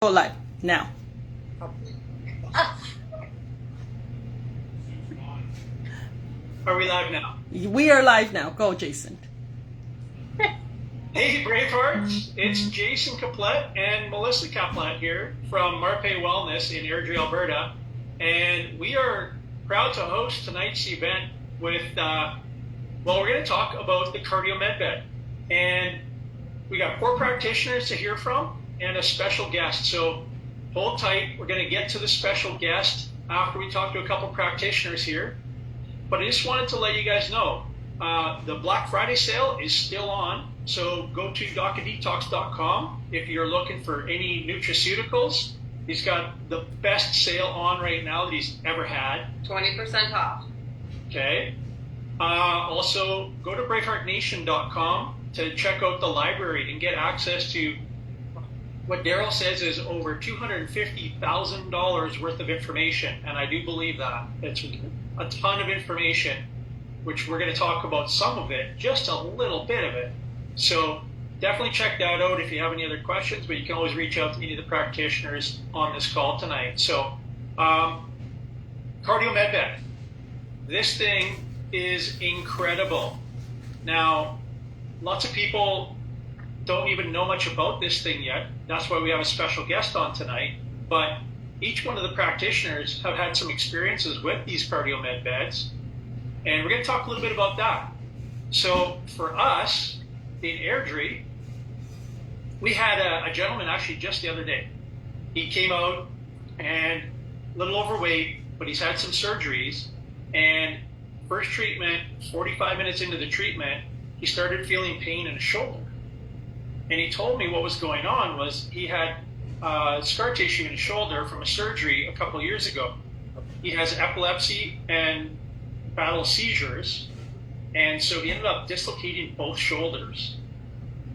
Go live now. Are we live now? We are live now. Go, Jason. Hey, Bravehearts! It's Jason Caplet and Melissa Caplet here from Marpe Wellness in Airdrie, Alberta. And we are proud to host tonight's event with, we're going to talk about the cardio med bed. And we got 4 practitioners to hear from and a special guest. So hold tight. We're going to get to the special guest after we talk to a couple practitioners here. But I just wanted to let you guys know, the Black Friday sale is still on. So go to docadetox.com if you're looking for any nutraceuticals. He's got the best sale on right now that he's ever had. 20% off. Okay. Also, go to braveheartnation.com to check out the library and get access to what Daryl says is over $250,000 worth of information. And I do believe that. It's a ton of information, which we're going to talk about some of it, just a little bit of it. So definitely check that out if you have any other questions, but you can always reach out to any of the practitioners on this call tonight. So cardio med bed. This thing is incredible. Now, lots of people don't even know much about this thing yet. That's why we have a special guest on tonight. But each one of the practitioners have had some experiences with these cardio med beds, and we're going to talk a little bit about that. So for us in Airdrie, we had a gentleman actually just the other day. He came out and a little overweight, but he's had some surgeries, and first treatment, 45 minutes into the treatment, he started feeling pain in his shoulder. And he told me what was going on was he had scar tissue in his shoulder from a surgery a couple of years ago. He has epilepsy and battle seizures, and so he ended up dislocating both shoulders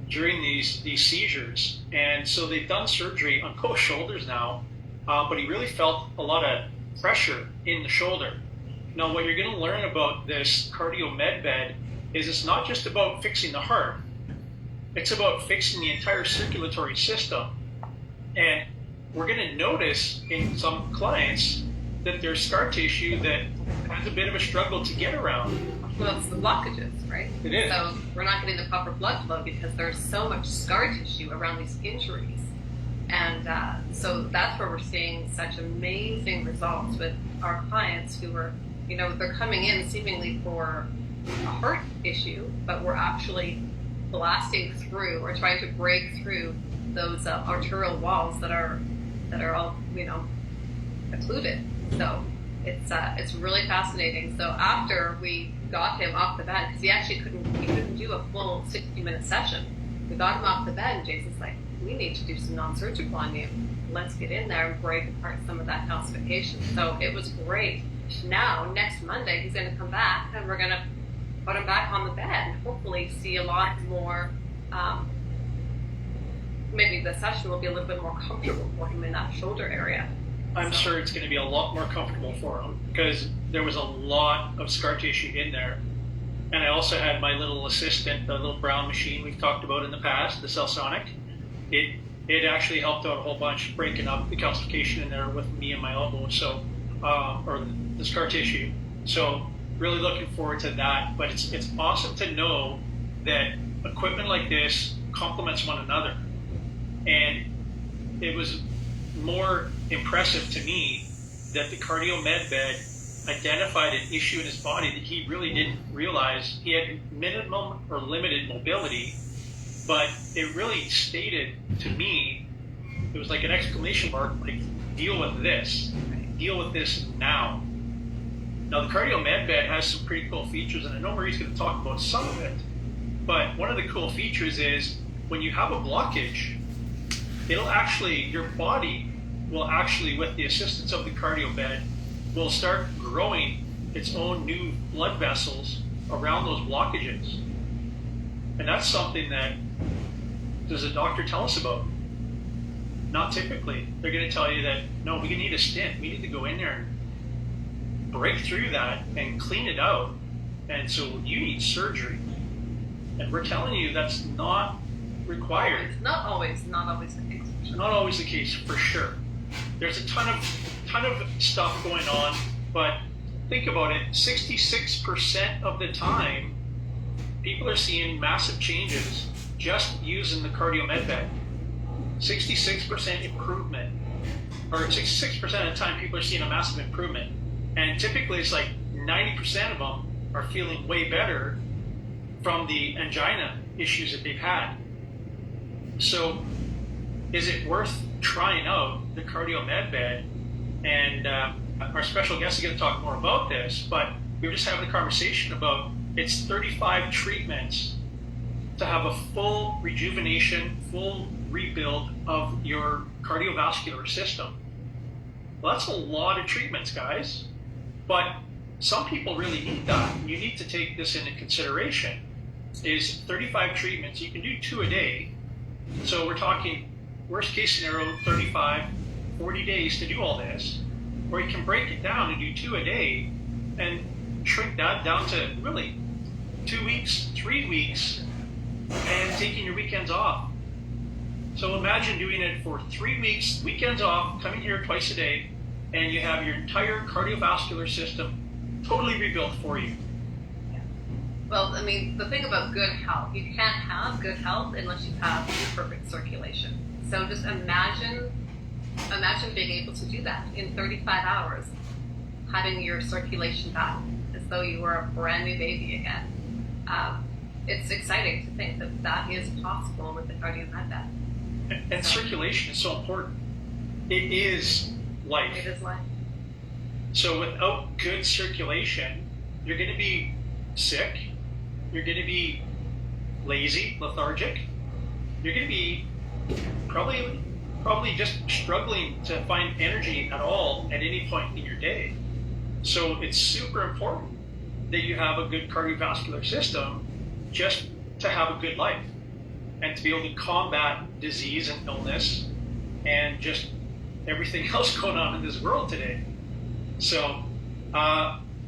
during these seizures. And so they've done surgery on both shoulders now, but he really felt a lot of pressure in the shoulder. Now, what you're going to learn about this cardio med bed is it's not just about fixing the heart. It's about fixing the entire circulatory system. And we're going to notice in some clients that there's scar tissue that has a bit of a struggle to get around. Well, it's the blockages, right? It is. So we're not getting the proper blood flow because there's so much scar tissue around these injuries. And so that's where we're seeing such amazing results with our clients who are, they're coming in seemingly for a heart issue, but we're actually blasting through or trying to break through those arterial walls that are all occluded. So it's really fascinating. So after we got him off the bed, because he actually couldn't do a full 60-minute session, we got him off the bed, and Jason's like, we need to do some non-surgical on you. Let's get in there and break apart some of that calcification. So it was great. Now next Monday he's going to come back, and we're going to put him back on the bed and hopefully see a lot more, maybe the session will be a little bit more comfortable for him in that shoulder area. I'm sure it's going to be a lot more comfortable for him because there was a lot of scar tissue in there. And I also had my little assistant, the little brown machine we've talked about in the past, the Cellsonic. It actually helped out a whole bunch, breaking up the calcification in there with me and my elbow, so or the scar tissue. So really looking forward to that. But it's awesome to know that equipment like this complements one another. And it was more impressive to me that the cardio med bed identified an issue in his body that he really didn't realize. He had minimum or limited mobility, but it really stated to me, it was like an exclamation mark, like, deal with this. Deal with this now. Now, the cardio med bed has some pretty cool features, and I know Marie's going to talk about some of it, but one of the cool features is when you have a blockage, your body will actually, with the assistance of the cardio bed, will start growing its own new blood vessels around those blockages. And that's something that, does a doctor tell us about? Not typically. They're going to tell you that, no, we need a stent. We need to go in there and break through that and clean it out. And so you need surgery. And we're telling you that's not required. It's not always So not always the case, for sure. There's a ton of stuff going on, but think about it, 66% of the time, people are seeing massive changes just using the cardio med bed. 66% improvement, or 66% of the time people are seeing a massive improvement. And typically it's like 90% of them are feeling way better from the angina issues that they've had. So is it worth trying out the cardio med bed? And our special guest is going to talk more about this, but we were just having a conversation about it's 35 treatments to have a full rejuvenation, full rebuild of your cardiovascular system. Well, that's a lot of treatments, guys. But some people really need that. You need to take this into consideration. Is 35 treatments, you can do 2 a day. So we're talking worst case scenario, 35, 40 days to do all this. Or you can break it down and do 2 a day and shrink that down to really 2 weeks, 3 weeks, and taking your weekends off. So imagine doing it for 3 weeks, weekends off, coming here twice a day, and you have your entire cardiovascular system totally rebuilt for you. Well, I mean, the thing about good health, you can't have good health unless you have perfect circulation. So just imagine being able to do that in 35 hours, having your circulation back as though you were a brand new baby again. It's exciting to think that that is possible with the cardio med bed. And circulation is so important. It is life. It is life. So without good circulation, you're going to be sick. You're going to be lazy, lethargic. You're going to be probably just struggling to find energy at all at any point in your day. So it's super important that you have a good cardiovascular system just to have a good life and to be able to combat disease and illness and just everything else going on in this world today. So,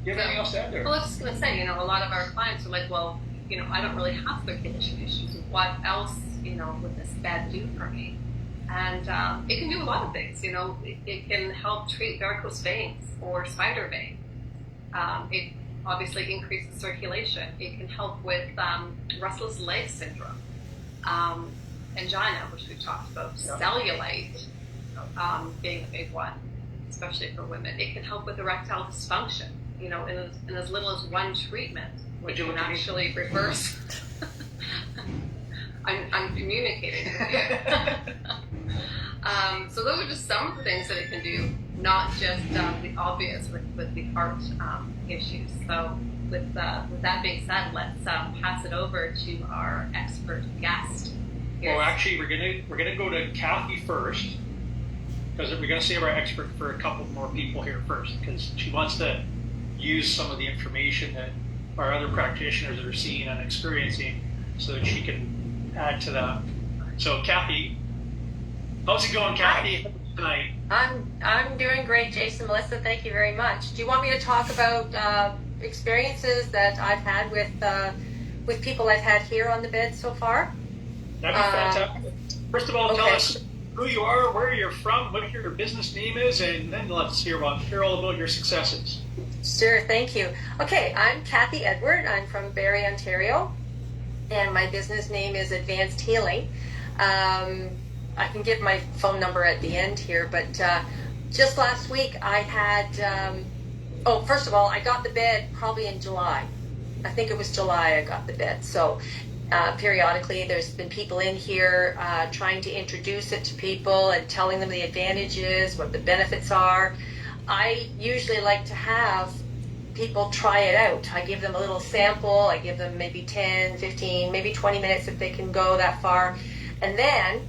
you have anything else to add there? Well, I was just going to say, a lot of our clients are like, well, I don't really have circulation issues. What else, would this bed do for me? And it can do a lot of things. It can help treat varicose veins or spider veins. It obviously increases circulation. It can help with restless leg syndrome, angina, which we've talked about, cellulite being a big one, especially for women. It can help with erectile dysfunction. In as little as one treatment, which can actually reverse. I'm communicating with you. So those are just some of the things that it can do, not just the obvious with the heart issues. So with that being said, let's pass it over to our expert guest. Well, actually, we're gonna go to Kathy first, because we're gonna save our expert for a couple more people here first, because she wants to use some of the information that our other practitioners are seeing and experiencing, so that she can add to that. So, Kathy, how's it going, Kathy, tonight? I'm doing great, Jason. Melissa, thank you very much. Do you want me to talk about experiences that I've had with people I've had here on the bed so far? That'd be fantastic. First of all, tell us who you are, where you're from, what your business name is, and then let's hear all about your successes. Sure, thank you. Okay, I'm Kathy Edward. I'm from Barrie, Ontario, and my business name is Advanced Healing. I can give my phone number at the end here, but just last week I had, first of all, I got the bed probably in July. I think it was July I got the bed. So periodically there's been people in here trying to introduce it to people and telling them the advantages, what the benefits are. I usually like to have people try it out. I give them a little sample. I give them maybe 10, 15, maybe 20 minutes if they can go that far. And then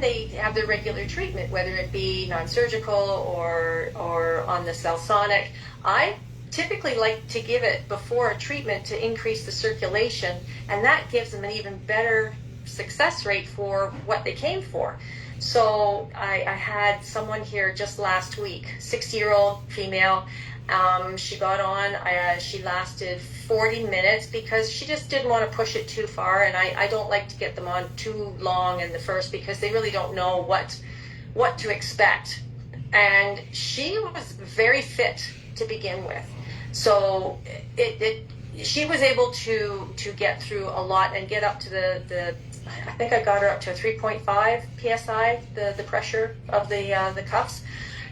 they have their regular treatment, whether it be non-surgical or on the Cellsonic. I typically like to give it before a treatment to increase the circulation, and that gives them an even better success rate for what they came for. So I had someone here just last week, 60-year-old female. She got on. She lasted 40 minutes because she just didn't want to push it too far. And I don't like to get them on too long in the first because they really don't know what to expect. And she was very fit to begin with. So she was able to get through a lot and get up to the I think I got her up to a 3.5 psi, the pressure of the cuffs.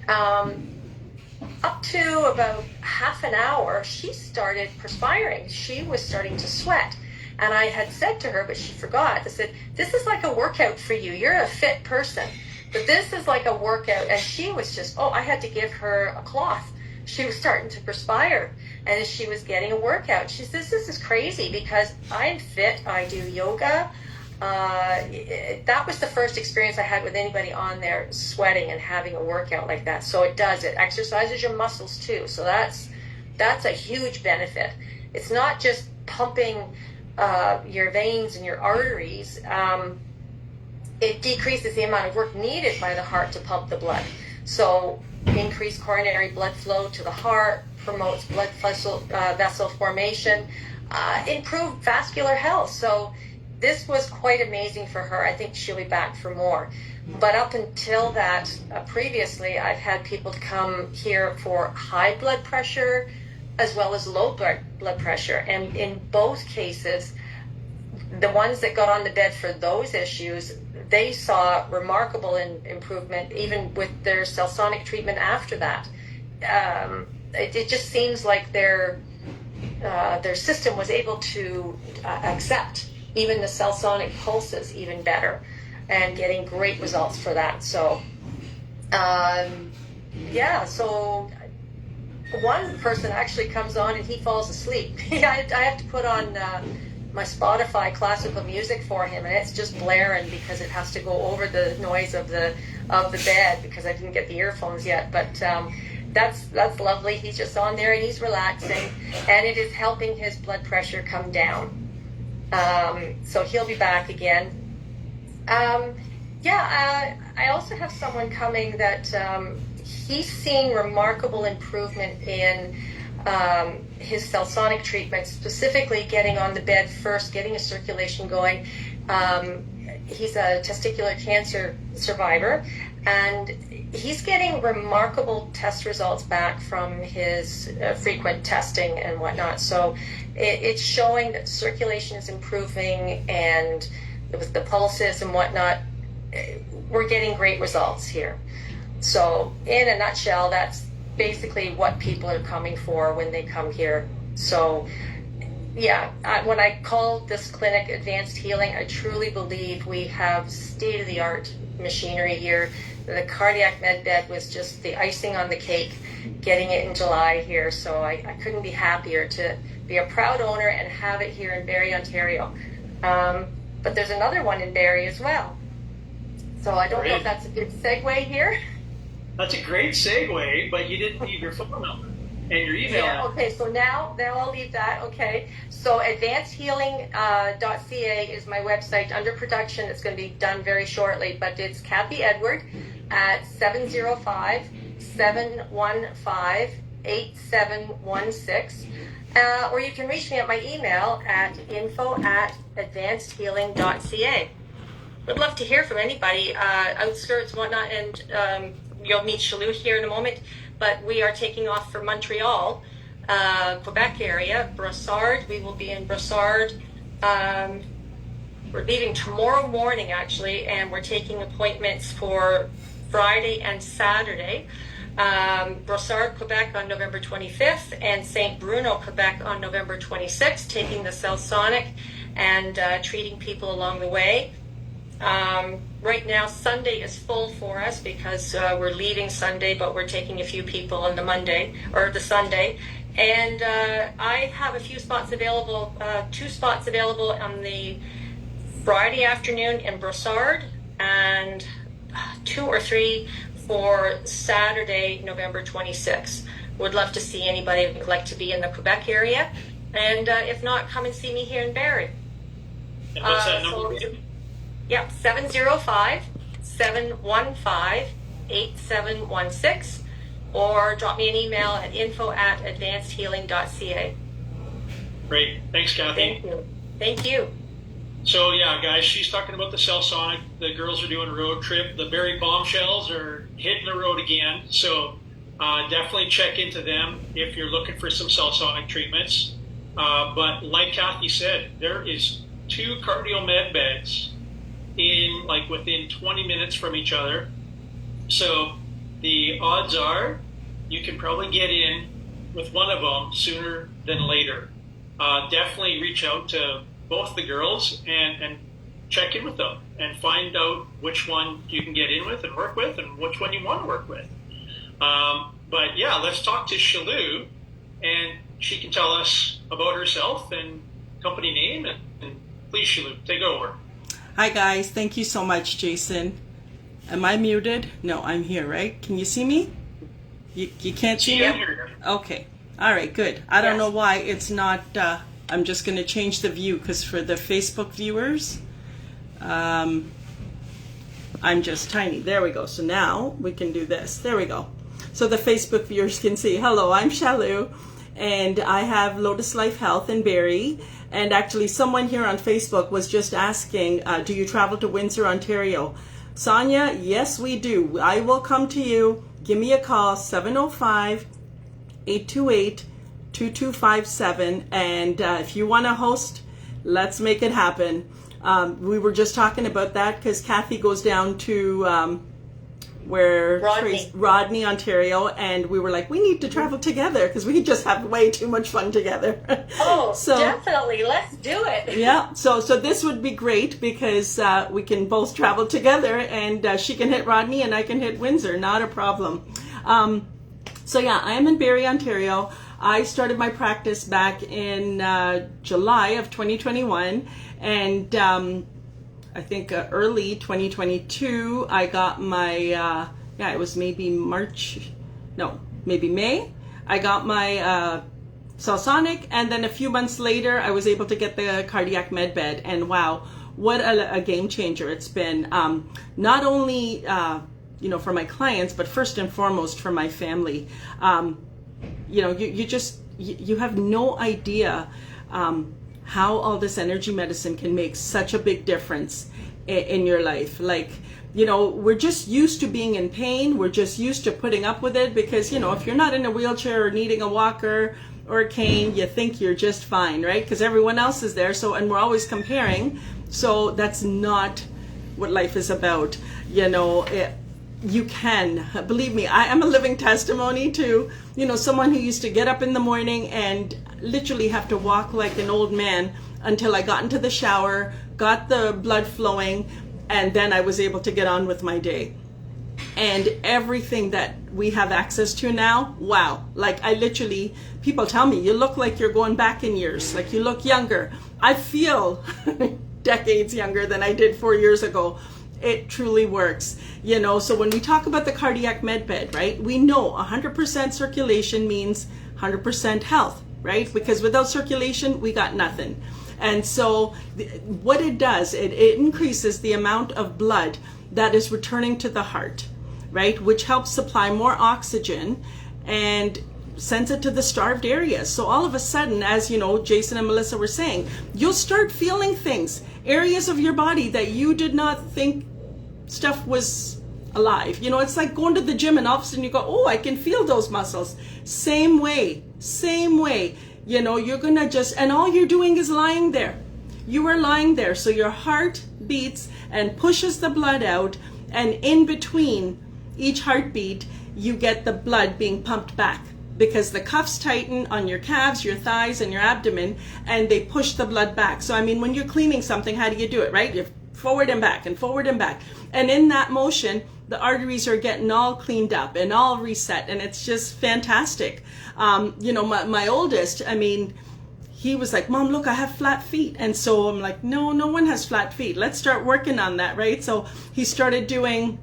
Up to about half an hour, she started perspiring. She was starting to sweat. And I had said to her, but she forgot, I said, this is like a workout for you. You're a fit person, but this is like a workout. And she was just, I had to give her a cloth. She was starting to perspire, and she was getting a workout. She says, this is crazy because I'm fit. I do yoga. That was the first experience I had with anybody on there sweating and having a workout like that. So it exercises your muscles too. So that's a huge benefit. It's not just pumping your veins and your arteries. It decreases the amount of work needed by the heart to pump the blood. So increased coronary blood flow to the heart, promotes blood vessel formation, improved vascular health. So this was quite amazing for her. I think she'll be back for more. But up until that, previously, I've had people come here for high blood pressure as well as low blood pressure. And in both cases, the ones that got on the bed for those issues, they saw remarkable improvement even with their cellsonic treatment after that. It just seems like their system was able to accept even the cellsonic pulses even better, and getting great results for that. So, so one person actually comes on and he falls asleep. I have to put on my Spotify classical music for him, and it's just blaring because it has to go over the noise of the bed because I didn't get the earphones yet. But that's lovely. He's just on there and he's relaxing, and it is helping his blood pressure come down. So he'll be back again. I also have someone coming that he's seeing remarkable improvement in his cellsonic treatment, specifically getting on the bed first, getting a circulation going. He's a testicular cancer survivor, and he's getting remarkable test results back from his frequent testing and whatnot. So it's showing that circulation is improving, and with the pulses and whatnot, we're getting great results here. So in a nutshell, that's basically what people are coming for when they come here. So when I call this clinic Advanced Healing, I truly believe we have state-of-the-art machinery here. The cardiac med bed was just the icing on the cake, getting it in July here. So I couldn't be happier to be a proud owner and have it here in Barrie, Ontario. But there's another one in Barrie as well. So I don't know if that's a good segue here. That's a great segue, but you didn't leave your phone number and your email. Yeah, okay, so now I'll leave that. Okay, so advancedhealing.ca is my website under production. It's going to be done very shortly, but it's Kathy Edward at 705-715-8716. Or you can reach me at my email at info@advancedhealing.ca. Would love to hear from anybody, outskirts, whatnot, and you'll meet Shalou here in a moment. But we are taking off for Montreal, Quebec area, Brossard. We will be in Brossard. We're leaving tomorrow morning, actually, and we're taking appointments for Friday and Saturday. Brossard, Quebec on November 25th, and St. Bruno, Quebec on November 26th, taking the cellsonic and treating people along the way. Right now, Sunday is full for us because we're leaving Sunday, but we're taking a few people on the Monday or the Sunday. And I have a few spots available, 2 spots available on the Friday afternoon in Brossard, and 2 or 3 for Saturday, November 26th. Would love to see anybody who'd like to be in the Quebec area. And if not, come and see me here in Barrie. And what's that number? Yeah, 705 715-8716, or drop me an email at info@advancedhealing.ca. Great. Thanks, Kathy. Thank you. Thank you. So yeah, guys, she's talking about the Cellsonic. The girls are doing a road trip. The Berry Bombshells are hitting the road again. So definitely check into them if you're looking for some Cellsonic treatments. But like Kathy said, there is 2 cardio med beds in like within 20 minutes from each other. So the odds are you can probably get in with one of them sooner than later. Definitely reach out to both the girls and check in with them and find out which one you can get in with and work with and which one you want to work with. But yeah, let's talk to Shalou, and she can tell us about herself and company name. And please, Shalou, take over. Hi guys, thank you so much, Jason. Am I muted? No, I'm here, right? Can you see me? You can't see me? Okay. All right, good. I don't know why it's not, I'm just going to change the view because for the Facebook viewers, I'm just tiny. There we go. So now we can do this. There we go. So the Facebook viewers can see. Hello, I'm Shalou, and I have Lotus Life Health in Barrie. And actually someone here on Facebook was just asking, do you travel to Windsor, Ontario? Sonia, yes, we do. I will come to you. Give me a call, 705-828-2257. And if you want to host, let's make it happen. We were just talking about that because Kathy goes down to Rodney, Ontario, and we were like, we need to travel together because we just have way too much fun together. Oh, so definitely, let's do it. Yeah, so this would be great because we can both travel together, and she can hit Rodney and I can hit Windsor, not a problem. So yeah, I am in Barrie, Ontario. I started my practice back in July of 2021, and I think early 2022, I got my, it was maybe May. I got my Cellsonic, and then a few months later, I was able to get the cardiac med bed, and wow, what a game changer it's been. Not only, for my clients, but first and foremost for my family. You have no idea how all this energy medicine can make such a big difference in your life. Like, we're just used to being in pain. We're just used to putting up with it because, if you're not in a wheelchair or needing a walker or a cane, you think you're just fine, right? Because everyone else is there. So, and we're always comparing. So that's not what life is about. You can, believe me, I am a living testimony to, someone who used to get up in the morning and literally have to walk like an old man until I got into the shower, got the blood flowing, and then I was able to get on with my day. And everything that we have access to now, wow. Like people tell me, you look like you're going back in years, like you look younger. I feel decades younger than I did 4 years ago. It truly works, so when we talk about the cardiac med bed, right, we know 100% circulation means 100% health, right? Because without circulation, we got nothing. And so what it does, it increases the amount of blood that is returning to the heart, right? Which helps supply more oxygen and sends it to the starved areas. So all of a sudden, as Jason and Melissa were saying, you'll start feeling things, areas of your body that you did not think stuff was alive. It's like going to the gym and all of a sudden you go, oh, I can feel those muscles. Same way. You're gonna and all you're doing is lying there. You are lying there. So your heart beats and pushes the blood out, and in between each heartbeat, you get the blood being pumped back because the cuffs tighten on your calves, your thighs, and your abdomen, and they push the blood back. So, when you're cleaning something, how do you do it, right? You're forward and back and forward and back. And in that motion, the arteries are getting all cleaned up and all reset, and it's just fantastic. My oldest, he was like, Mom, look, I have flat feet. And so I'm like, no one has flat feet. Let's start working on that, right? So he started doing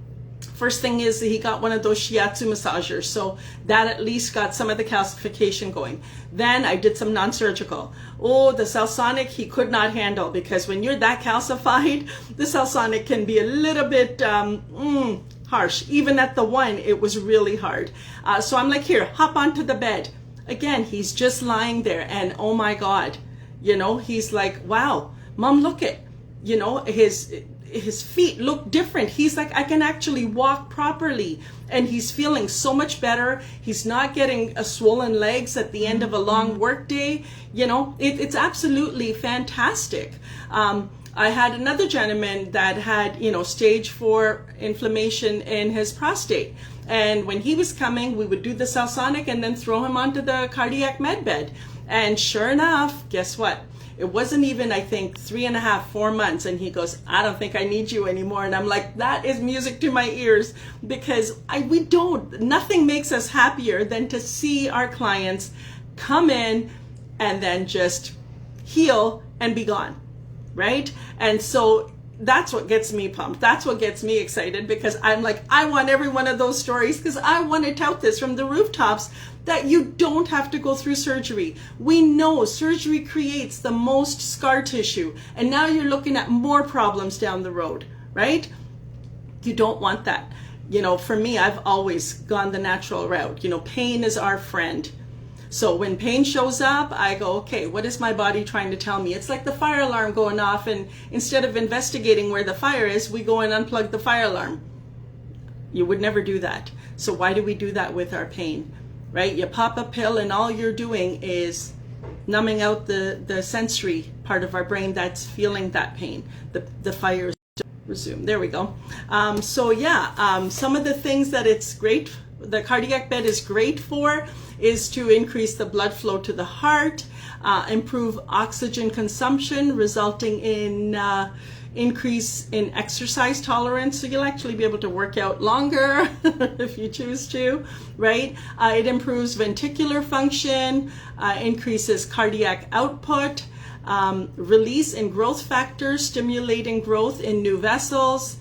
First thing is that he got one of those shiatsu massagers, so that at least got some of the calcification going. Then I did some non-surgical. Oh, the Cellsonic he could not handle, because when you're that calcified, the Cellsonic can be a little bit harsh. Even at the one, it was really hard. So I'm like, here, hop onto the bed. Again, he's just lying there, and oh my God, you know, he's like, wow, Mom, look it, you know, his feet look different. He's like, I can actually walk properly, and he's feeling so much better. He's not getting swollen legs at the end of a long work day. You know, it's absolutely fantastic. I had another gentleman that had, you know, stage 4 inflammation in his prostate. And when he was coming, we would do the Cellsonic and then throw him onto the cardiac med bed. And sure enough, guess what? It wasn't even, I think, 3.5, 4 months. And he goes, I don't think I need you anymore. And I'm like, that is music to my ears, because nothing makes us happier than to see our clients come in and then just heal and be gone, right? And so that's what gets me pumped. That's what gets me excited, because I'm like, I want every one of those stories, because I want to tout this from the rooftops that you don't have to go through surgery. We know surgery creates the most scar tissue, and now you're looking at more problems down the road, right? You don't want that. You know, for me, I've always gone the natural route. You know, pain is our friend. So when pain shows up, I go, okay, what is my body trying to tell me? It's like the fire alarm going off, and instead of investigating where the fire is, we go and unplug the fire alarm. You would never do that. So why do we do that with our pain, right? You pop a pill and all you're doing is numbing out the sensory part of our brain that's feeling that pain. The fire is resume. There we go. Some of the things that it's great, the cardiac bed is great for, is to increase the blood flow to the heart, improve oxygen consumption, resulting in increase in exercise tolerance. So you'll actually be able to work out longer if you choose to, right? It improves ventricular function, increases cardiac output, release in growth factors, stimulating growth in new vessels.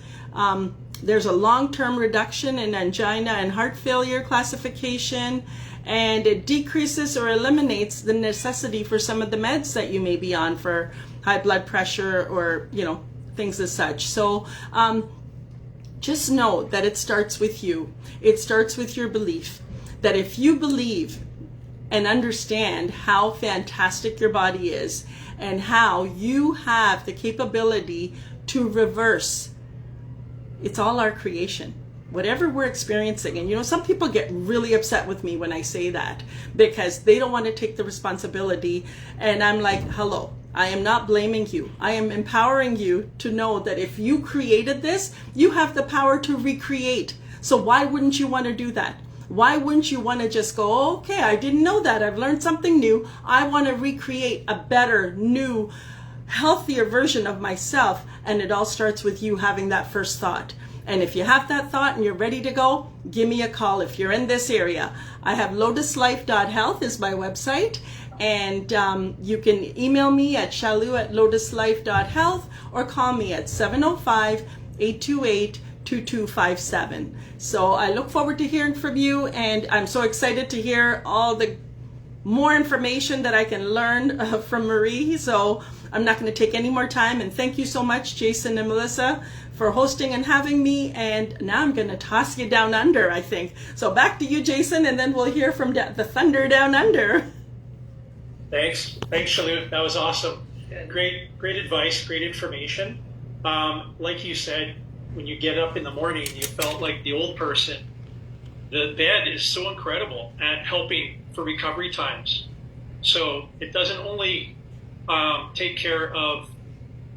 There's a long-term reduction in angina and heart failure classification, and it decreases or eliminates the necessity for some of the meds that you may be on for high blood pressure or, you know, things as such. So just know that it starts with you. It starts with your belief, that if you believe and understand how fantastic your body is and how you have the capability to reverse, it's all our creation. Whatever we're experiencing. And you know, some people get really upset with me when I say that, because they don't want to take the responsibility. And I'm like, hello, I am not blaming you. I am empowering you to know that if you created this, you have the power to recreate. So why wouldn't you want to do that? Why wouldn't you want to just go, okay, I didn't know that. I've learned something new. I want to recreate a better, new, healthier version of myself. And it all starts with you having that first thought. And if you have that thought and you're ready to go, give me a call if you're in this area. I have lotuslife.health is my website. And you can email me at shalou@lotuslife.health or call me at 705-828-2257. So I look forward to hearing from you, and I'm so excited to hear all the more information that I can learn from Marie. So I'm not going to take any more time, and thank you so much, Jason and Melissa, for hosting and having me. And now I'm going to toss you down under, I think. So back to you, Jason, and then we'll hear from the thunder down under. Thanks, Shalou. That was awesome. Great advice, great information. Like you said, when you get up in the morning, you felt like the old person. The bed is so incredible at helping for recovery times. So it doesn't only take care of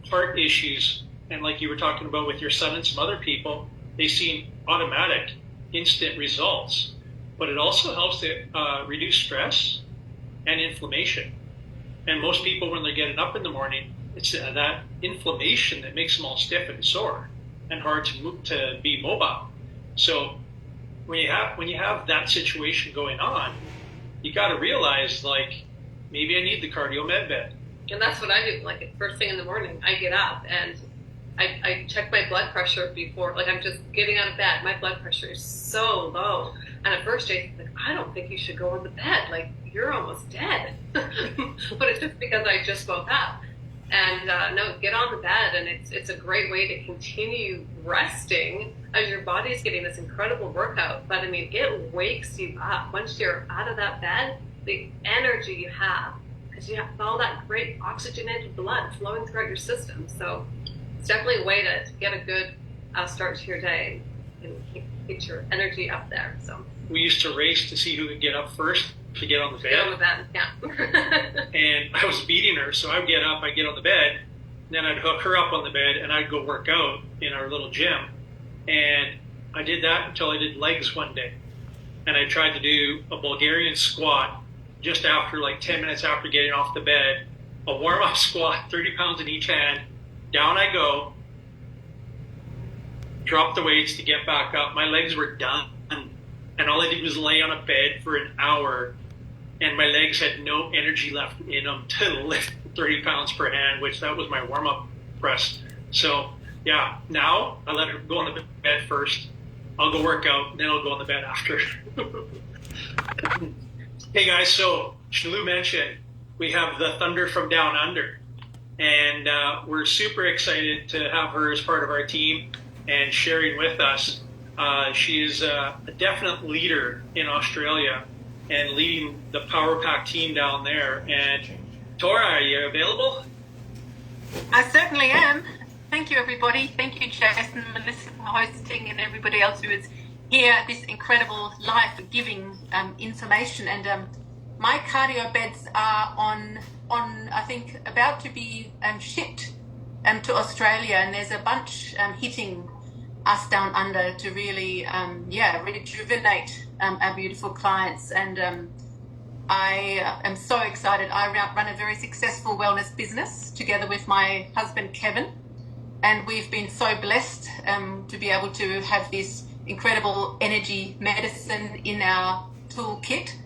heart issues, and like you were talking about with your son and some other people, they seem automatic, instant results. But it also helps to reduce stress and inflammation. And most people, when they're getting up in the morning, it's that inflammation that makes them all stiff and sore and hard to be mobile. So when you have that situation going on, you got to realize, like, maybe I need the cardio med bed. And that's what I do. Like, first thing in the morning, I get up and I check my blood pressure before, like I'm just getting out of bed. My blood pressure is so low. And at first Jason's like, I don't think you should go on the bed. Like, you're almost dead. But it's just because I just woke up. And no, get on the bed. And it's a great way to continue resting as your body's getting this incredible workout. But I mean, it wakes you up. Once you're out of that bed, the energy you have, because you have all that great oxygenated blood flowing throughout your system. So it's definitely a way to get a good start to your day and get your energy up there. So We used to race to see who could get up first to get on the bed. get on the bed, yeah. And I was beating her, so I'd get up, I'd get on the bed, then I'd hook her up on the bed, and I'd go work out in our little gym. And I did that until I did legs one day. And I tried to do a Bulgarian squat just after, like 10 minutes after getting off the bed, a warm-up squat, 30 pounds in each hand. Down I go, drop the weights to get back up. My legs were done. And all I did was lay on a bed for an hour, and my legs had no energy left in them to lift 30 pounds per hand, which that was my warm-up press. So, yeah, now I let her go on the bed first. I'll go work out, then I'll go on the bed after. Hey guys, so Shnalu mentioned we have the Thunder from Down Under, and we're super excited to have her as part of our team and sharing with us. She is a definite leader in Australia and leading the Powerpack team down there. And Tora, are you available? I certainly am. Thank you, everybody. Thank you, Jason, Melissa, for hosting, and everybody else who is here. This incredible life-giving information. And my cardio beds are on I think about to be shipped to Australia, and there's a bunch hitting us down under to really rejuvenate our beautiful clients. And I am so excited. I run a very successful wellness business together with my husband Kevin, and we've been so blessed to be able to have this incredible energy medicine in our toolkit.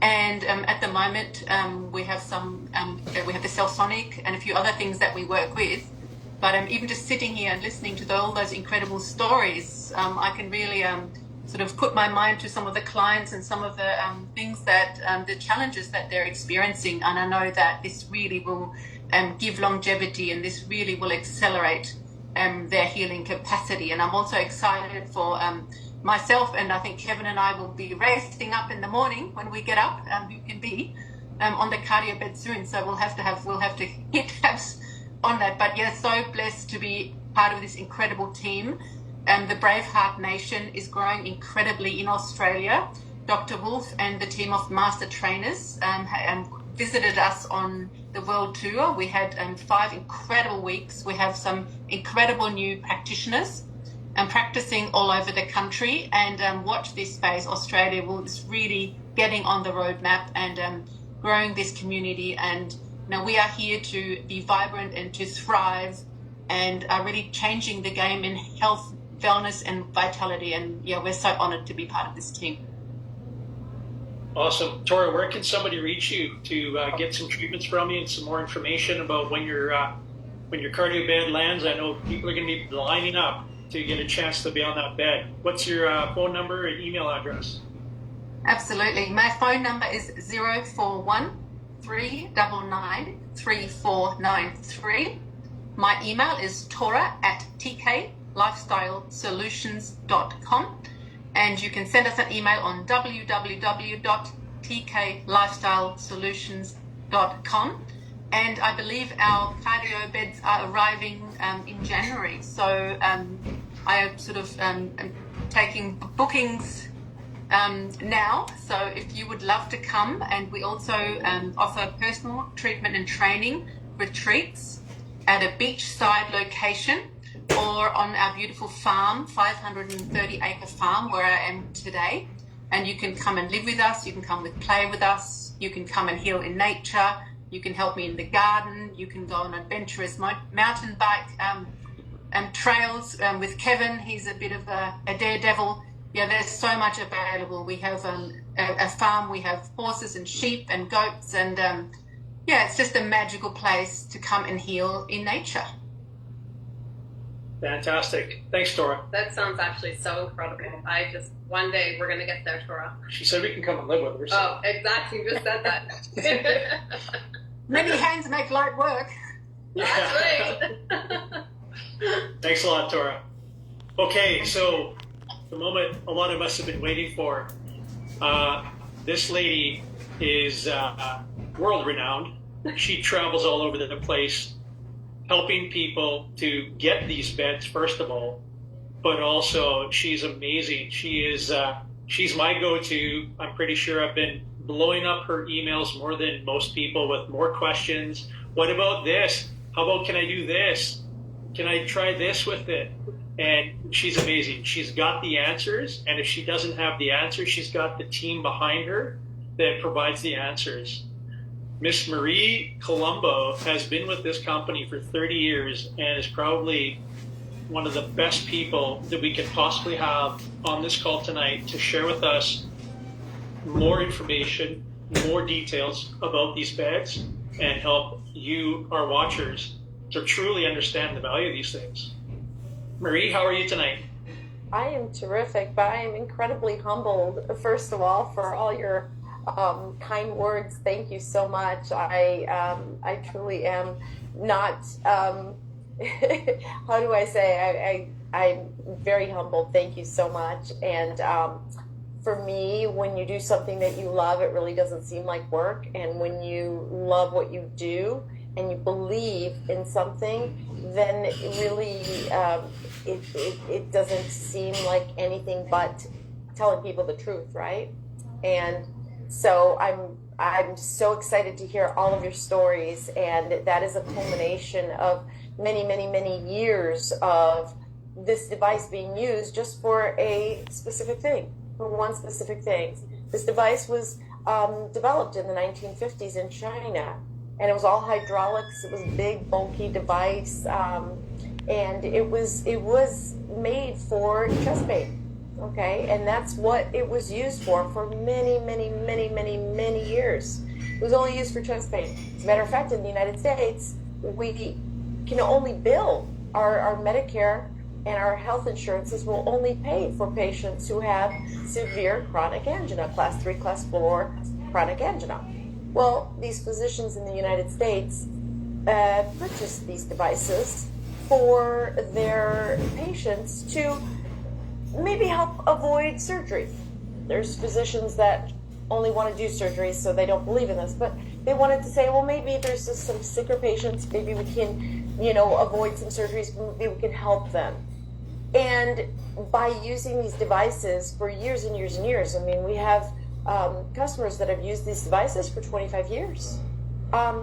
And at the moment we have we have the Cellsonic and a few other things that we work with. But even just sitting here and listening to all those incredible stories, I can really sort of put my mind to some of the clients and some of the things that, the challenges that they're experiencing. And I know that this really will give longevity, and this really will accelerate their healing capacity. And I'm also excited for myself, and I think Kevin and I will be racing up in the morning when we get up, who can be on the cardio bed soon. So we'll have to hit tabs on that. But yeah, so blessed to be part of this incredible team. The Braveheart Nation is growing incredibly in Australia. Dr. Wolf and the team of master trainers visited us on the world tour. We had 5 incredible weeks. We have some incredible new practitioners practicing all over the country. And watch this space. Australia is really getting on the roadmap and growing this community. And now we are here to be vibrant and to thrive, and are really changing the game in health, wellness, and vitality. And yeah, we're so honored to be part of this team. Awesome. Tora, where can somebody reach you to get some treatments from you and some more information about when your cardio bed lands? I know people are going to be lining up to get a chance to be on that bed. What's your phone number and email address? Absolutely. My phone number is 041 399 3493. My email is tora@tklifestylesolutions.com, and you can send us an email on www.tklifestylesolutions.com. And I believe our cardio beds are arriving in January. So I am sort of taking bookings now. So if you would love to come, and we also offer personal treatment and training retreats at a beachside location or on our beautiful farm, 530-acre farm where I am today. And you can come and live with us. You can come play with us. You can come and heal in nature. You can help me in the garden. You can go on adventurous mountain bike trails with Kevin. He's a bit of a daredevil. Yeah, there's so much available. We have a farm. We have horses and sheep and goats. And it's just a magical place to come and heal in nature. Fantastic. Thanks, Tora. That sounds actually so incredible. One day we're going to get there, Tora. She said we can come and live with her. So. Oh, exactly. You just said that. Many hands make light work. That's right. Thanks a lot, Tora. Okay, so the moment a lot of us have been waiting for. This lady is world-renowned. She travels all over the place, helping people to get these beds, first of all, but also she's amazing. She's my go-to. I'm pretty sure I've been blowing up her emails more than most people with more questions. What about this? How about, can I do this? Can I try this with it? And she's amazing. She's got the answers, and if she doesn't have the answers, she's got the team behind her that provides the answers. Miss Marie Colombo has been with this company for 30 years and is probably one of the best people that we could possibly have on this call tonight to share with us more information, more details about these beds, and help you, our watchers, to truly understand the value of these things. Marie, how are you tonight? I am terrific, but I am incredibly humbled, first of all, for all your kind words. Thank you so much. I truly am not, how do I say, I'm very humbled. Thank you so much. And for me, when you do something that you love, it really doesn't seem like work. And when you love what you do and you believe in something, then it really, it doesn't seem like anything but telling people the truth, right? And so I'm so excited to hear all of your stories, and that is a culmination of many, many, many years of this device being used just for a specific thing, for one specific thing. This device was developed in the 1950s in China, and it was all hydraulics. It was a big, bulky device, and it was made for chest pain. Okay, and that's what it was used for many, many, many, many, many years. It was only used for chest pain. As a matter of fact, in the United States, we can only bill our Medicare, and our health insurances will only pay for patients who have severe chronic angina, class 3, class 4 chronic angina. Well, these physicians in the United States purchased these devices for their patients to maybe help avoid surgery. There's physicians that only want to do surgery, so they don't believe in this, but they wanted to say, well, maybe there's just some sicker patients, maybe we can, avoid some surgeries, maybe we can help them. And by using these devices for years and years and years, I mean, we have customers that have used these devices for 25 years.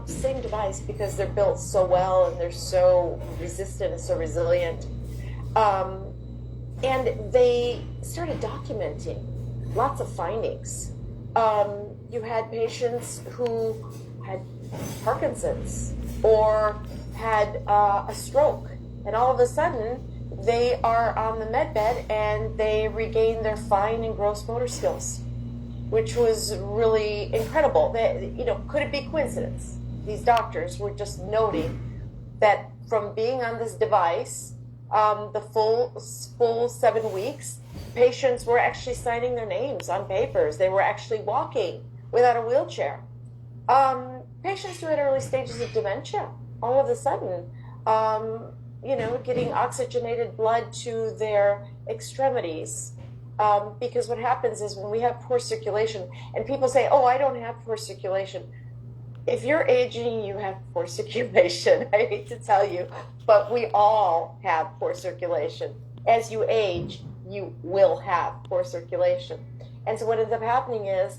Same device, because they're built so well and they're so resistant and so resilient. And they started documenting lots of findings. You had patients who had Parkinson's or had a stroke, and all of a sudden they are on the med bed and they regain their fine and gross motor skills, which was really incredible. Could it be coincidence? These doctors were just noting that from being on this device, the full 7 weeks, patients were actually signing their names on papers. They were actually walking without a wheelchair. Patients who had early stages of dementia, all of a sudden, getting oxygenated blood to their extremities. Because what happens is when we have poor circulation, and people say, oh, I don't have poor circulation. If you're aging, you have poor circulation. I hate to tell you, but we all have poor circulation. As you age, you will have poor circulation. And so what ends up happening is,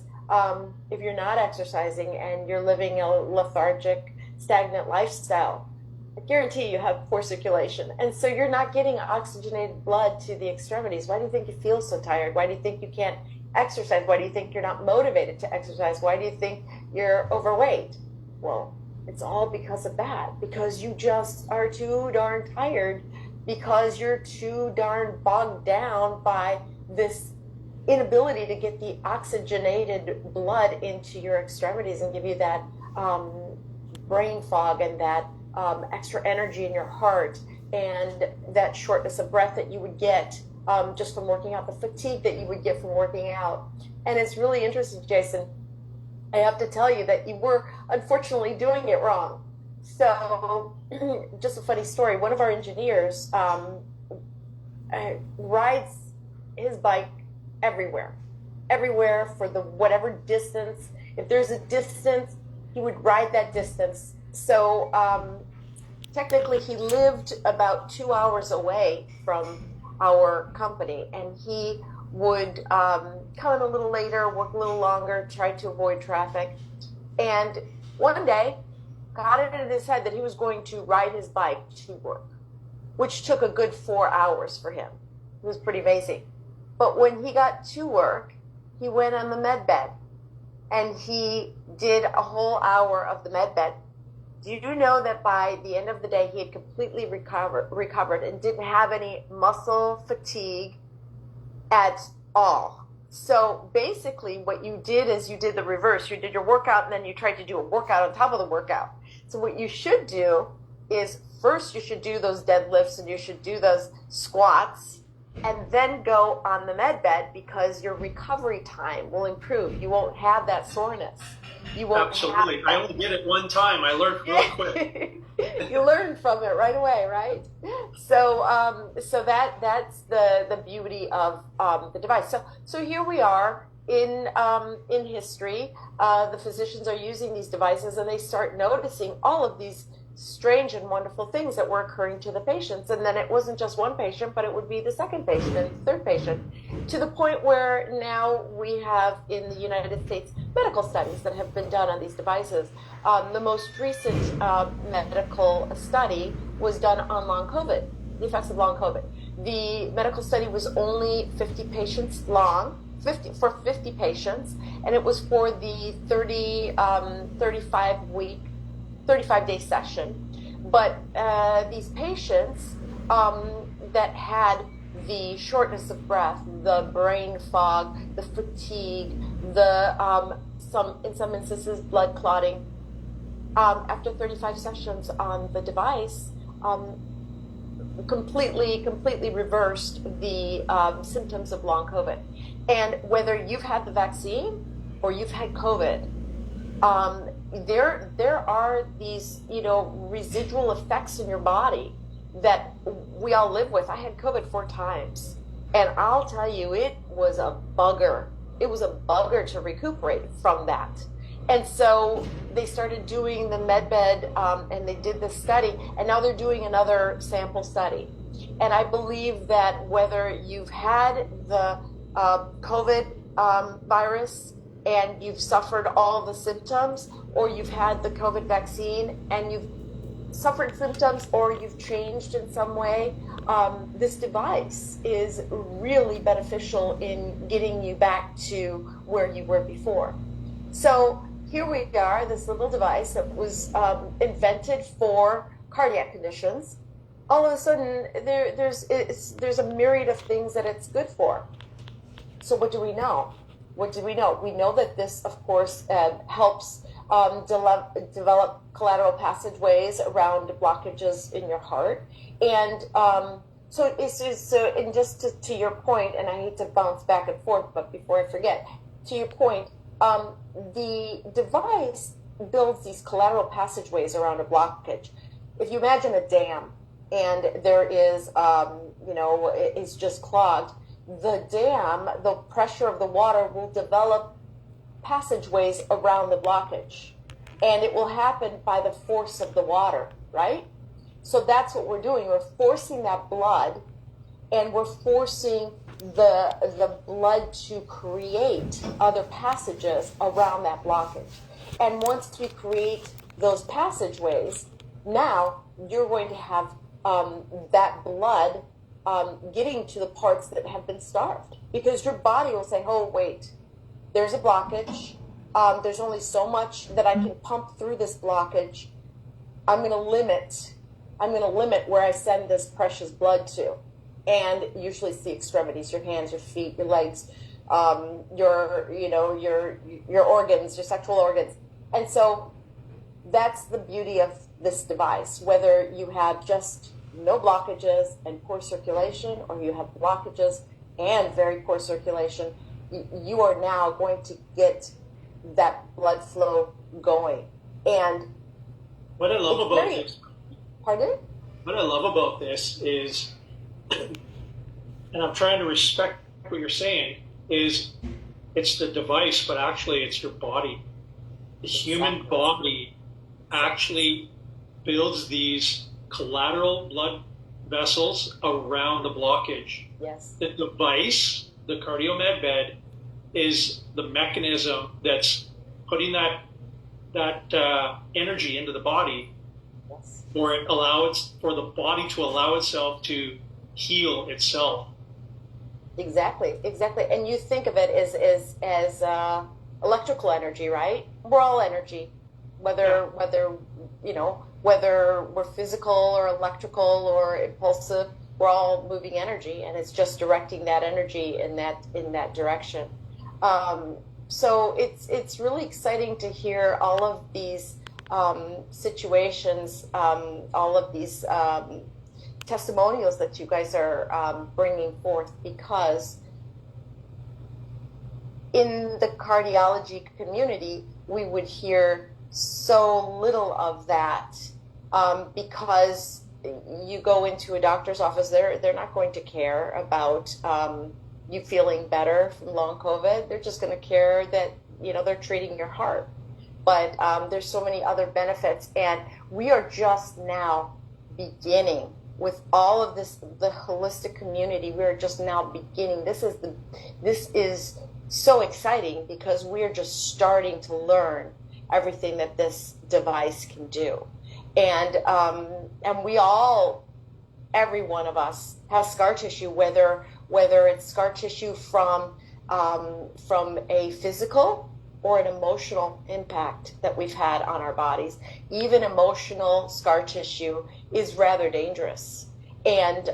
if you're not exercising and you're living a lethargic, stagnant lifestyle, I guarantee you have poor circulation. And so you're not getting oxygenated blood to the extremities. Why do you think you feel so tired? Why do you think you can't exercise? Why do you think you're not motivated to exercise? Why do you think you're overweight? Well, it's all because of that. Because you just are too darn tired. Because you're too darn bogged down by this inability to get the oxygenated blood into your extremities and give you that brain fog and that extra energy in your heart and that shortness of breath that you would get just from working out, the fatigue that you would get from working out. And it's really interesting, Jason. I have to tell you that you were unfortunately doing it wrong. So, just a funny story. One of our engineers rides his bike everywhere for the whatever distance. If there's a distance, he would ride that distance. So, technically, he lived about 2 hours away from our company, and he would come in a little later, work a little longer, try to avoid traffic. And one day, got it in his head that he was going to ride his bike to work, which took a good 4 hours for him. It was pretty amazing. But when he got to work, he went on the med bed, and he did a whole hour of the med bed. Do you know that by the end of the day, he had completely recovered and didn't have any muscle fatigue at all? So basically what you did is you did the reverse. You did your workout, and then you tried to do a workout on top of the workout. So what you should do is first you should do those deadlifts and you should do those squats, and then go on the med bed, because your recovery time will improve. You won't have that soreness. You won't. Absolutely. I only did it one time. I learned real quick. You learned from it right away, right? So, so that's the beauty of the device. So here we are in history. The physicians are using these devices, and they start noticing all of these strange and wonderful things that were occurring to the patients. And then it wasn't just one patient, but it would be the second patient and the third patient, to the point where now we have in the United States medical studies that have been done on these devices. The most recent medical study was done on long COVID, the effects of long COVID. The medical study was only 50 patients long, 50 patients, and it was for the 35-day session. But these patients that had the shortness of breath, the brain fog, the fatigue, the in some instances blood clotting, after 35 sessions on the device, completely reversed the symptoms of long COVID. And whether you've had the vaccine or you've had COVID, there are these, residual effects in your body that we all live with. I had COVID 4 times, and I'll tell you, it was a bugger. It was a bugger to recuperate from that. And so they started doing the med bed, and they did this study, and now they're doing another sample study. And I believe that whether you've had the COVID virus and you've suffered all the symptoms, or you've had the COVID vaccine and you've suffered symptoms, or you've changed in some way, this device is really beneficial in getting you back to where you were before. So here we are, this little device that was invented for cardiac conditions. All of a sudden, there's a myriad of things that it's good for. So what do we know? What do we know? We know that this, of course, helps develop collateral passageways around blockages in your heart. And and just to your point, and I hate to bounce back and forth, but before I forget, to your point, the device builds these collateral passageways around a blockage. If you imagine a dam, and there is, it's just clogged, the dam, the pressure of the water will develop passageways around the blockage. And it will happen by the force of the water, right? So that's what we're doing. We're forcing that blood, and we're forcing the blood to create other passages around that blockage. And once we create those passageways, now you're going to have that blood getting to the parts that have been starved, because your body will say, oh, wait, there's a blockage. There's only so much that I can pump through this blockage. I'm going to limit where I send this precious blood to. And usually it's the extremities, your hands, your feet, your legs, your organs, your sexual organs. And so that's the beauty of this device. Whether you have just no blockages and poor circulation, or you have blockages and very poor circulation, you are now going to get that blood flow going. And what I love about this, pardon? What I love about this is, and I'm trying to respect what you're saying, is it's the device, but actually it's your body. The human body actually builds these collateral blood vessels around the blockage. Yes. The device, the CardioMed bed, is the mechanism that's putting that energy into the body, yes, for the body to allow itself to heal itself. Exactly. And you think of it as electrical energy, right? We're all energy, whether we're physical or electrical or impulsive. We're all moving energy, and it's just directing that energy in that direction. So it's really exciting to hear all of these situations, all of these testimonials that you guys are bringing forth, because in the cardiology community, we would hear so little of that, because you go into a doctor's office, they're not going to care about you feeling better from long COVID. They're just going to care that they're treating your heart. But there's so many other benefits, and we are just now beginning with all of this, the holistic community. We're just now beginning. This is so exciting, because we're just starting to learn everything that this device can do. And we all, every one of us, has scar tissue, whether it's scar tissue from a physical or an emotional impact that we've had on our bodies. Even emotional scar tissue is rather dangerous. And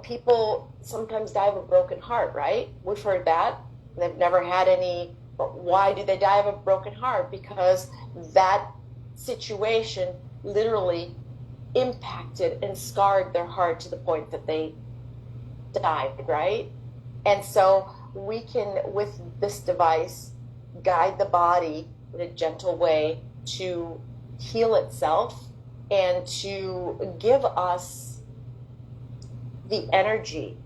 people sometimes die of a broken heart, right? We've heard that. They've never had any, but why do they die of a broken heart? Because that situation literally impacted and scarred their heart to the point that they died, right? And so we can, with this device, guide the body in a gentle way to heal itself and to give us the energy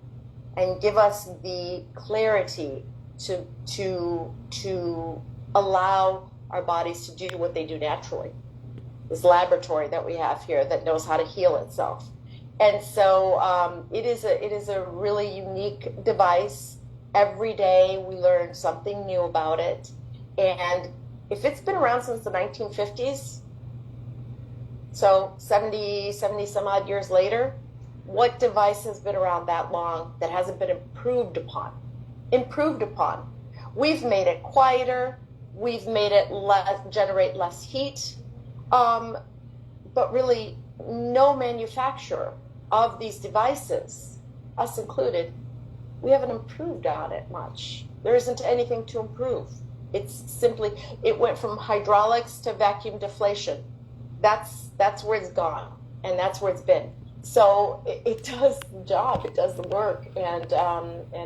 and give us the clarity to allow our bodies to do what they do naturally. This laboratory that we have here that knows how to heal itself. And so it is a really unique device. Every day we learn something new about it. And if it's been around since the 1950s, so 70 some odd years later, what device has been around that long that hasn't been improved upon? We've made it quieter. We've made it generate less heat. But really, no manufacturer of these devices, us included, we haven't improved on it much. There isn't anything to improve. It's simply, it went from hydraulics to vacuum deflation. That's where it's gone, and that's where it's been. So it does the job, it does the work, and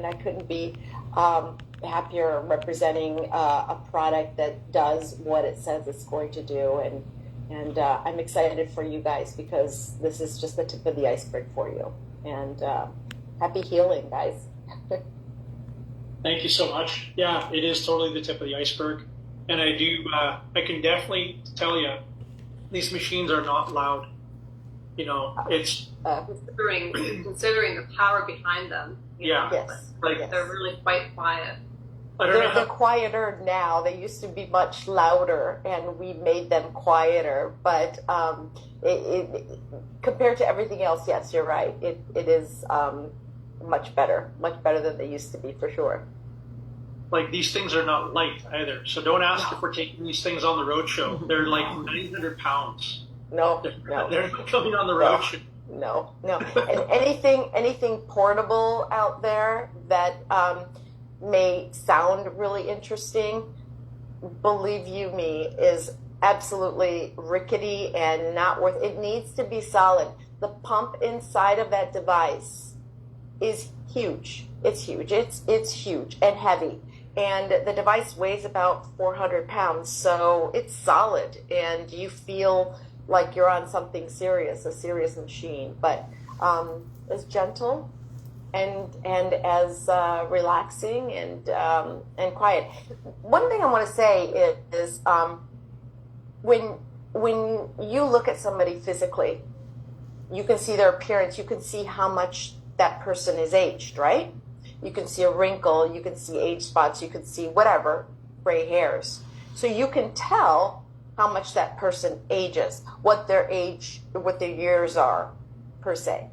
I couldn't be happier representing a product that does what it says it's going to do, and I'm excited for you guys, because this is just the tip of the iceberg for you. And happy healing, guys. Thank you so much. Yeah, it is totally the tip of the iceberg. And I can definitely tell you, these machines are not loud. It's considering the power behind them. Yes. They're really quite quiet. They're quieter now. They used to be much louder, and we made them quieter. But compared to everything else, yes, you're right. It is much better than they used to be, for sure. Like, these things are not light either. So don't ask if we're taking these things on the road show. They're like 900 pounds. No. They're not coming on the road show. No. And anything portable out there that may sound really interesting, believe you me, is absolutely rickety and not worth it. Needs to be solid. the pump inside of that device is huge. It's huge. It's huge and heavy. And the device weighs about 400 pounds, so it's solid, and you feel like you're on something serious, a serious machine. But it's gentle and as relaxing and quiet. One thing I want to say is when you look at somebody physically, you can see their appearance. You can see how much that person is aged, right? You can see a wrinkle. You can see age spots. You can see whatever, gray hairs. So you can tell how much that person ages, what their age, what their years are, per se.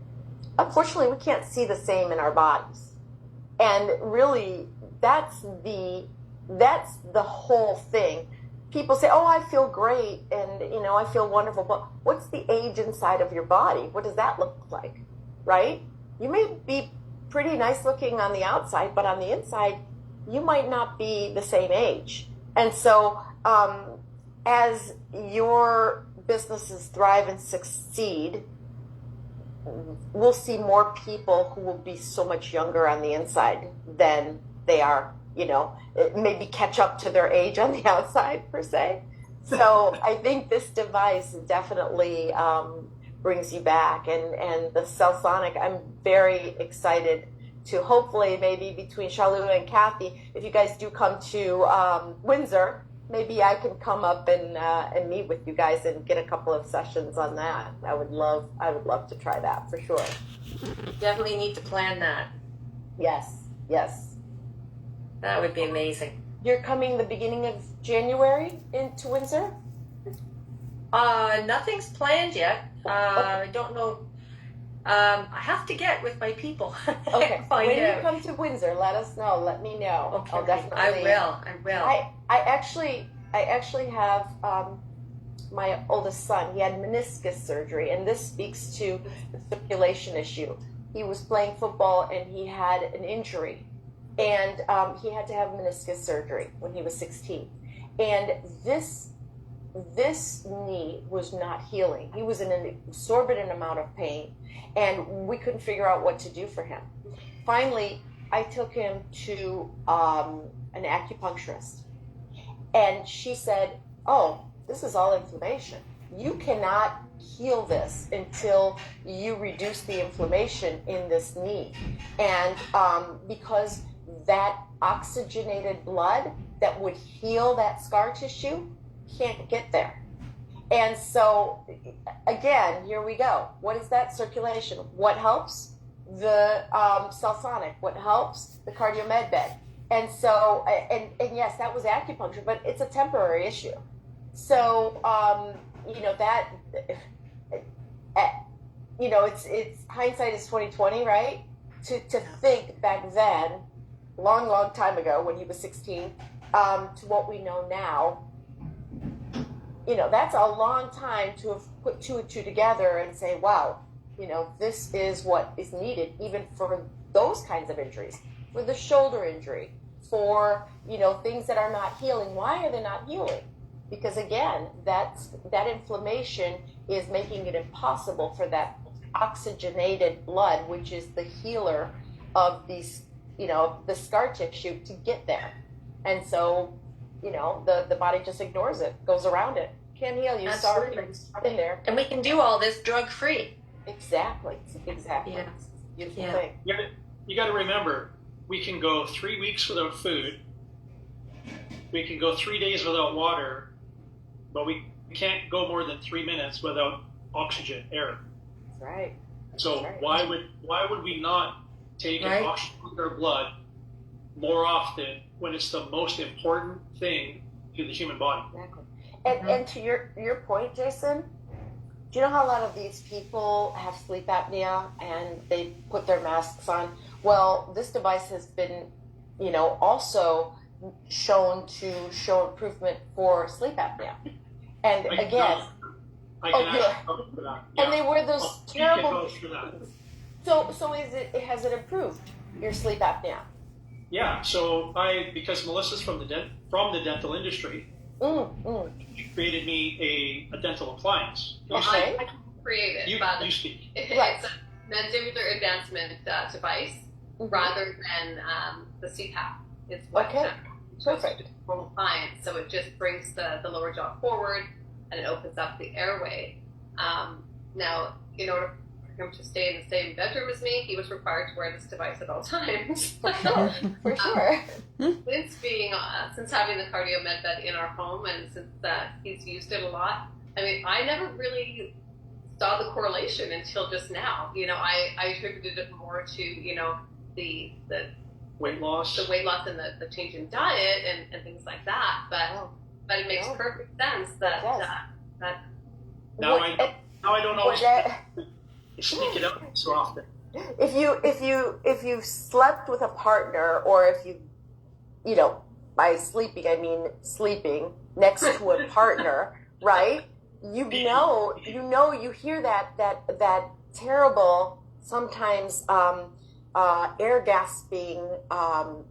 Unfortunately, we can't see the same in our bodies. And really, that's the whole thing. People say, oh, I feel great, and, I feel wonderful. But what's the age inside of your body? What does that look like, right? You may be pretty nice looking on the outside, but on the inside, you might not be the same age. And so as your businesses thrive and succeed, we'll see more people who will be so much younger on the inside than they are, maybe catch up to their age on the outside, per se. So I think this device definitely brings you back. And the Cellsonic, I'm very excited to hopefully maybe between Charlene and Kathy, if you guys do come to Windsor, maybe I can come up and meet with you guys and get a couple of sessions on that. I would love to try that for sure. Definitely need to plan that. Yes. That would be amazing. You're coming the beginning of January into Windsor? Nothing's planned yet. I don't know. I have to get with my people. Okay. Find when out. you come to Windsor, let us know. Let me know. Okay. I'll definitely. I will. I actually have my oldest son. He had meniscus surgery, and this speaks to the circulation issue. He was playing football and he had an injury, and he had to have meniscus surgery when he was 16. And this knee was not healing. He was in an exorbitant amount of pain, and we couldn't figure out what to do for him. Finally, I took him to an acupuncturist, and she said, oh, this is all inflammation. You cannot heal this until you reduce the inflammation in this knee. And because that oxygenated blood that would heal that scar tissue can't get there. And so, again, here we go. What is that circulation? What helps? The Cellsonic. What helps? The CardioMed bed. And so, and yes, that was acupuncture, but it's a temporary issue. So, it's hindsight is 20/20, right? To think back then, long time ago when he was 16, to what we know now, that's a long time to have put two and two together and say, wow, this is what is needed even for those kinds of injuries, for the shoulder injury, for, things that are not healing. Why are they not healing? Because again, that inflammation is making it impossible for that oxygenated blood, which is the healer of these, the scar tissue, to get there. And so, the body just ignores it, goes around it. Can't heal you. Absolutely. Sorry, it's in there. And we can do all this drug-free. Exactly. Yeah. Beautiful Yeah. thing. You got to remember, we can go 3 weeks without food. We can go 3 days without water, but we can't go more than 3 minutes without oxygen, air. That's right. So Right. why would we not take Right. and oxygenate our blood more often when it's the most important thing to the human body? Exactly. And to your point, Jason, do you know how a lot of these people have sleep apnea and they put their masks on? Well, this device has been, also shown to show improvement for sleep apnea. And I can again, vouch for that. Yeah. and they wear those I can terrible. vouch for that. So has it improved your sleep apnea? Yeah. So because Melissa's from the dental industry, she created me a dental appliance. Okay. I can create it, You, but you speak. it's a mandibular advancement device rather than the CPAP. It's what Perfect. normal clients. So it just brings the lower jaw forward and it opens up the airway. Now, in order for him to stay in the same bedroom as me, he was required to wear this device at all times. For sure. Since having the cardio med bed in our home and since he's used it a lot, I mean, I never really saw the correlation until just now. I attributed it more to, the Weight loss. The weight loss and the change in diet and things like that. But it makes perfect sense that that. Now I don't always speak it up so often. If you slept with a partner, or if by sleeping I mean sleeping next to a partner, right? You hear that terrible, sometimes air gasping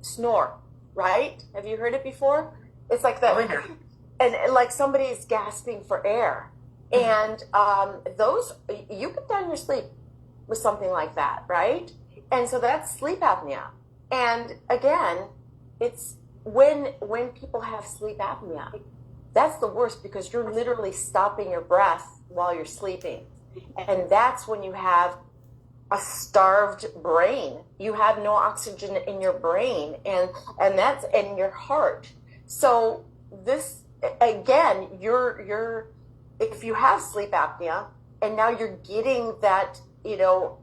snore, right? Have you heard it before? It's like that, and like somebody's gasping for air, and those, you get down your sleep with something like that, right? And so that's sleep apnea. And again, it's when people have sleep apnea, that's the worst, because you're literally stopping your breath while you're sleeping, and that's when you have a starved brain. You have no oxygen in your brain, and that's in your heart. So this, again, you're if you have sleep apnea and now you're getting that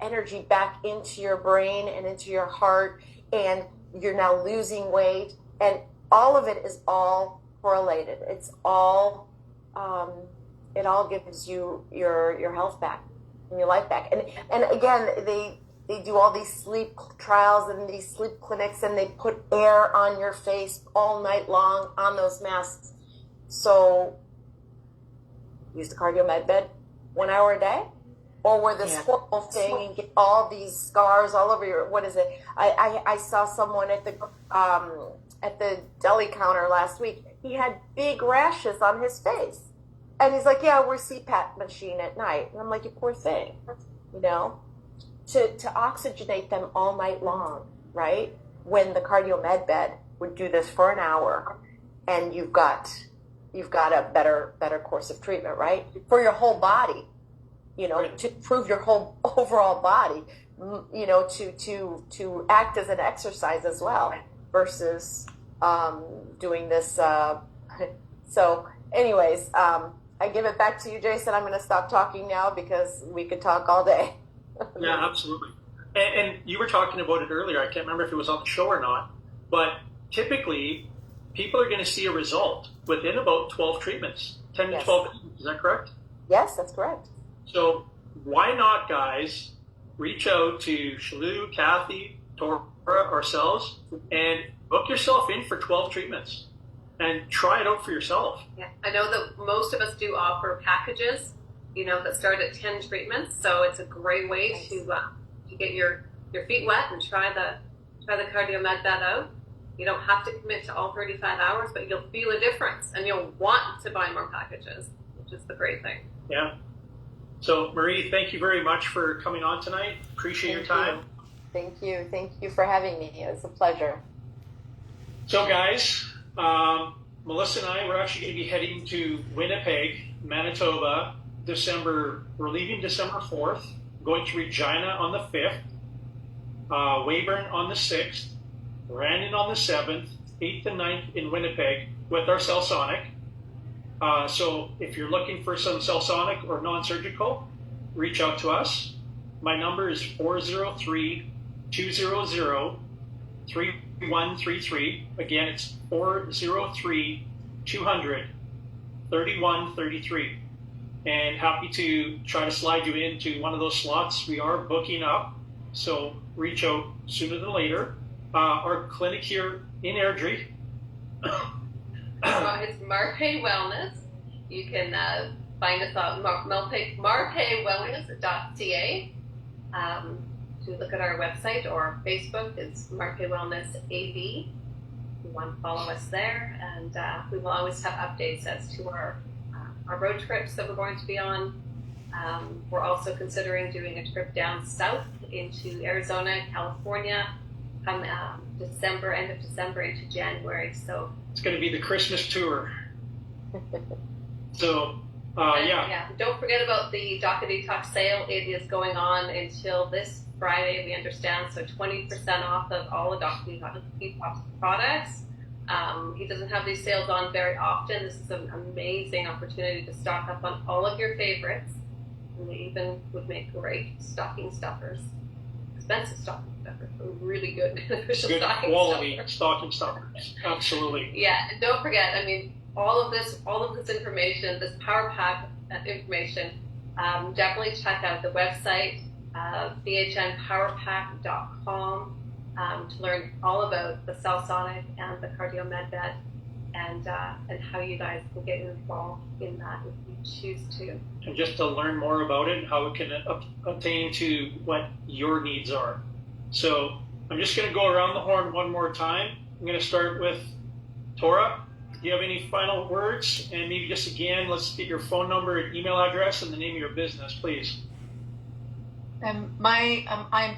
energy back into your brain and into your heart, and you're now losing weight, and all of it is all correlated. It's all it all gives you your health back and your life back. And again, they do all these sleep trials and these sleep clinics, and they put air on your face all night long on those masks. So use the cardio med bed 1 hour a day, or wear this horrible thing and get all these scars all over your, what is it? I saw someone at the deli counter last week. He had big rashes on his face. And he's like, yeah, we're CPAP machine at night. And I'm like, you poor thing, to oxygenate them all night long, right? When the cardio med bed would do this for an hour, and you've got a better course of treatment, right? For your whole body, to improve your whole overall body, to act as an exercise as well, versus doing this. So anyways, I give it back to you, Jason. I'm going to stop talking now because we could talk all day. Yeah, absolutely. And you were talking about it earlier. I can't remember if it was on the show or not, but typically people are going to see a result within about 12 treatments, 10 to 12 treatments. Is that correct? Yes, that's correct. So why not, guys, reach out to Shalou, Kathy, Tora, ourselves, and book yourself in for 12 treatments and try it out for yourself. Yeah, I know that most of us do offer packages, that start at 10 treatments. So it's a great way to get your feet wet and try the cardio med bed out. You don't have to commit to all 35 hours, but you'll feel a difference, and you'll want to buy more packages, which is the great thing. Yeah. So, Marie, thank you very much for coming on tonight. Appreciate your time. Thank you. Thank you for having me. It was a pleasure. So, guys, Melissa and I, we're actually going to be heading to Winnipeg, Manitoba, we're leaving December 4th, going to Regina on the 5th, Weyburn on the 6th, Brandon on the 7th, 8th and 9th in Winnipeg with our Cellsonic. So if you're looking for some Cellsonic or non-surgical, reach out to us. My number is 403-200-3133. Again, it's 403-200-3133. And happy to try to slide you into one of those slots. We are booking up, so reach out sooner than later. Our clinic here in Airdrie. It's Marpay Wellness. You can find us on marpaywellness.ca. To look at our website or Facebook, it's Marpay Wellness AV. You want to follow us there, and we will always have updates as to our road trips that we're going to be on. We're also considering doing a trip down south into Arizona, California, come December, end of December into January. So it's going to be the Christmas tour. So, yeah. Don't forget about the DACA Detox sale. It is going on until this Friday, we understand. So 20% off of all the DACA Detox products. He doesn't have these sales on very often. This is an amazing opportunity to stock up on all of your favorites. And they even would make great stocking stuffers. Expensive stocking stuffers, but really good, beneficial Good stocking quality stuffers. stocking stuffers. Absolutely. Yeah, and don't forget, I mean, all of this information, this Powerpack information, definitely check out the website, bhnpowerpack.com, to learn all about the Cellsonic and the CardioMedBed, and how you guys can get involved in that if you choose to. And just to learn more about it, how it can attain to what your needs are. So I'm just going to go around the horn one more time. I'm going to start with Tora. Do you have any final words? And maybe just again, let's get your phone number and email address and the name of your business, please. I'm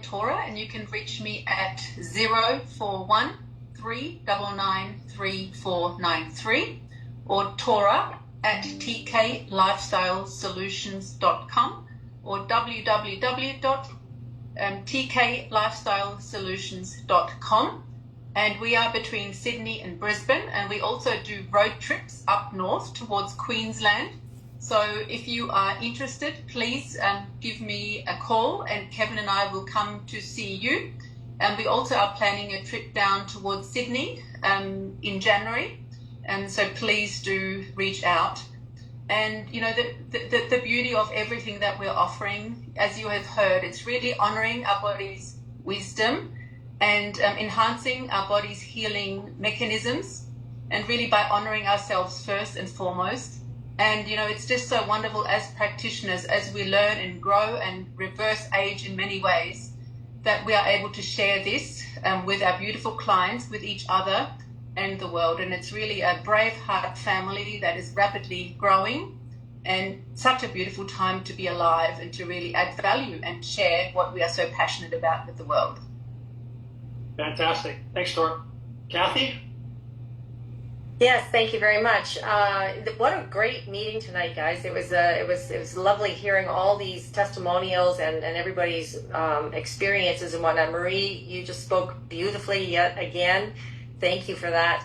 Tora, and you can reach me at 041 399 3493 or Tora at tklifestylesolutions.com or www.tklifestylesolutions.com. And we are between Sydney and Brisbane, and we also do road trips up north towards Queensland. So if you are interested, please give me a call, and Kevin and I will come to see you. And we also are planning a trip down towards Sydney in January, and so please do reach out. And you know, the beauty of everything that we're offering, as you have heard, it's really honoring our body's wisdom and enhancing our body's healing mechanisms, and really by honoring ourselves first and foremost. And you know, it's just so wonderful as practitioners, as we learn and grow and reverse age in many ways, that we are able to share this with our beautiful clients, with each other and the world. And it's really a brave heart family that is rapidly growing, and such a beautiful time to be alive and to really add value and share what we are so passionate about with the world. Fantastic. Thanks, Tor. Kathy? Yes, thank you very much. What a great meeting tonight, guys. It was lovely hearing all these testimonials and everybody's experiences and whatnot. Marie, you just spoke beautifully yet again. Thank you for that.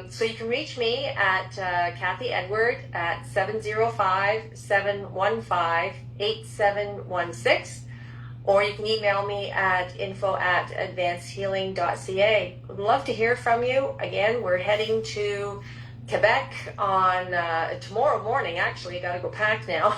So you can reach me at Kathy Edward at 705-715-8716. Or you can email me at info@advancedhealing.ca. Would love to hear from you. Again, we're heading to Quebec on tomorrow morning. Actually, got to go pack now.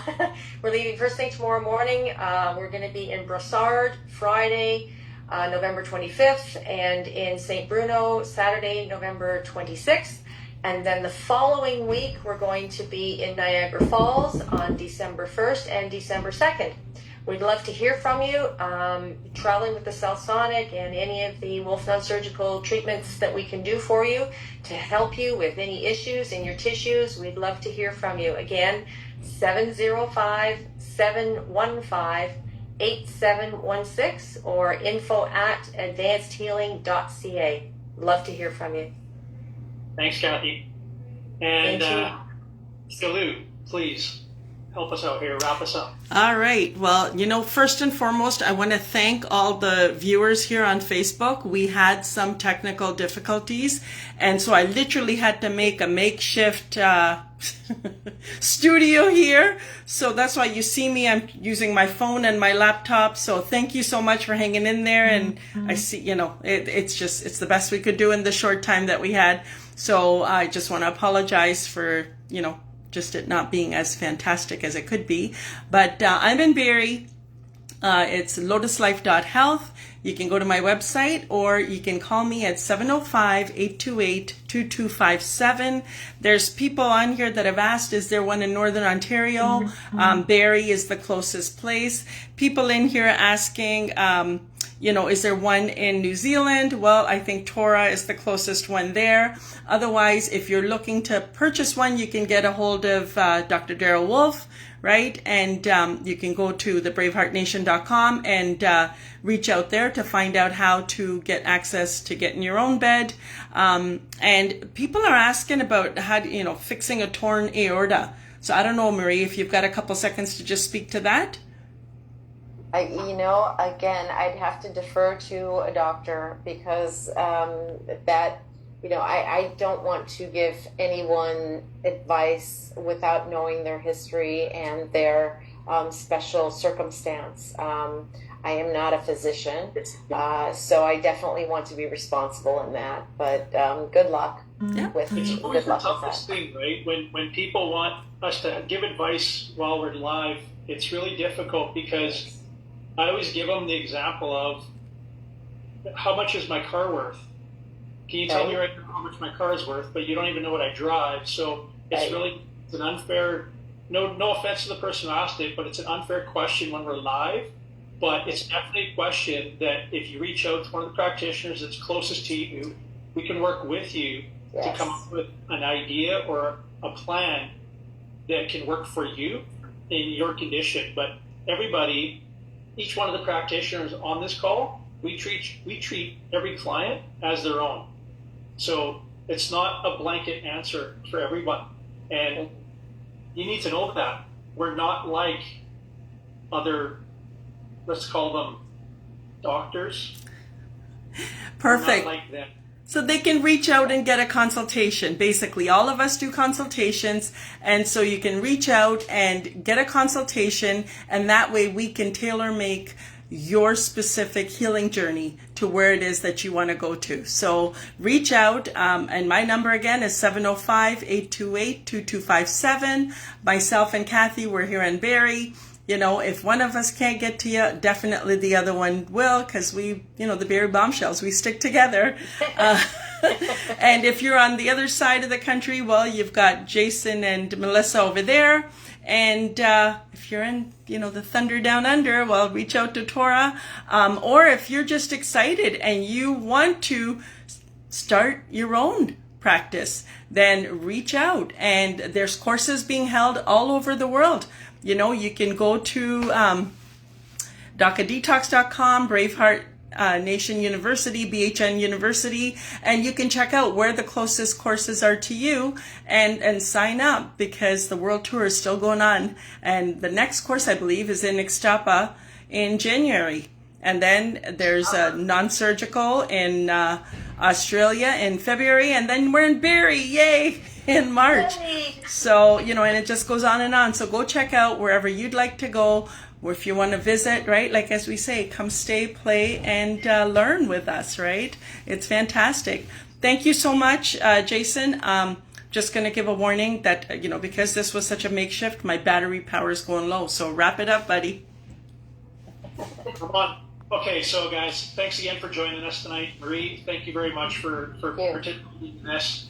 We're leaving first thing tomorrow morning. We're going to be in Brossard Friday, November 25th, and in St. Bruno Saturday, November 26th. And then the following week, we're going to be in Niagara Falls on December 1st and December 2nd. We'd love to hear from you, traveling with the Cellsonic and any of the Wolf non-surgical treatments that we can do for you to help you with any issues in your tissues. We'd love to hear from you. Again, 705-715-8716 or info@advancedhealing.ca. Love to hear from you. Thanks, Kathy. And Thank Salute, please help us out here, wrap us up. All right. Well, you know, first and foremost, I want to thank all the viewers here on Facebook. We had some technical difficulties, and so I literally had to make a makeshift studio here. So that's why you see me. I'm using my phone and my laptop. So thank you so much for hanging in there. And I see, you know, it's the best we could do in the short time that we had. So I just want to apologize for, you know, just it not being as fantastic as it could be. But I'm in Barrie. It's lotuslife.health. You can go to my website, or you can call me at 705-828-2257. There's people on here that have asked, is there one in Northern Ontario? Barrie is the closest place. people in here asking, is there one in New Zealand? Well, I think Tora is the closest one there. Otherwise, if you're looking to purchase one, you can get a hold of Dr. Daryl Wolf, right? And you can go to thebraveheartnation.com and reach out there to find out how to get access to getting your own bed. And people are asking about how, fixing a torn aorta. So I don't know, Marie, if you've got a couple seconds to just speak to that. Again, I'd have to defer to a doctor because I don't want to give anyone advice without knowing their history and their special circumstance. I am not a physician, so I definitely want to be responsible in that. But good luck with It's always good the luck with toughest that. thing, right? When people want us to give advice while we're live, it's really difficult because I always give them the example of how much is my car worth? Can you tell me right now how much my car is worth? But you don't even know what I drive. So it's an unfair, no offense to the person who asked it, but it's an unfair question when we're live. But it's definitely a question that if you reach out to one of the practitioners that's closest to you, we can work with you to come up with an idea or a plan that can work for you in your condition. But everybody, each one of the practitioners on this call, we treat every client as their own. So it's not a blanket answer for everyone. And you need to know that. We're not like other, let's call them doctors. Perfect. We're not like them. So they can reach out and get a consultation. Basically, all of us do consultations. And so you can reach out and get a consultation. And that way we can tailor make your specific healing journey to where it is that you want to go to. So reach out. And my number again is 705-828-2257. Myself and Kathy, we're here in Barrie. If one of us can't get to you, definitely the other one will, because we, the Barrie Bombshells, we stick together. And if you're on the other side of the country, well, you've got Jason and Melissa over there. And if you're in, the Thunder Down Under, well, reach out to Tora. Or if you're just excited and you want to start your own practice, then reach out. And there's courses being held all over the world. You can go to DACAdetox.com, Braveheart Nation University, BHN University, and you can check out where the closest courses are to you and sign up, because the world tour is still going on. And the next course, I believe, is in Ixtapa in January. And then there's a non-surgical in Australia in February, and then we're in Barrie, yay, in March. So, and it just goes on and on. So go check out wherever you'd like to go, or if you want to visit, right? Like as we say, come stay, play, and learn with us, right? It's fantastic. Thank you so much, Jason. Just going to give a warning that, because this was such a makeshift, my battery power is going low. So wrap it up, buddy. Come on. Okay, so guys, thanks again for joining us tonight. Marie, thank you very much for participating in this.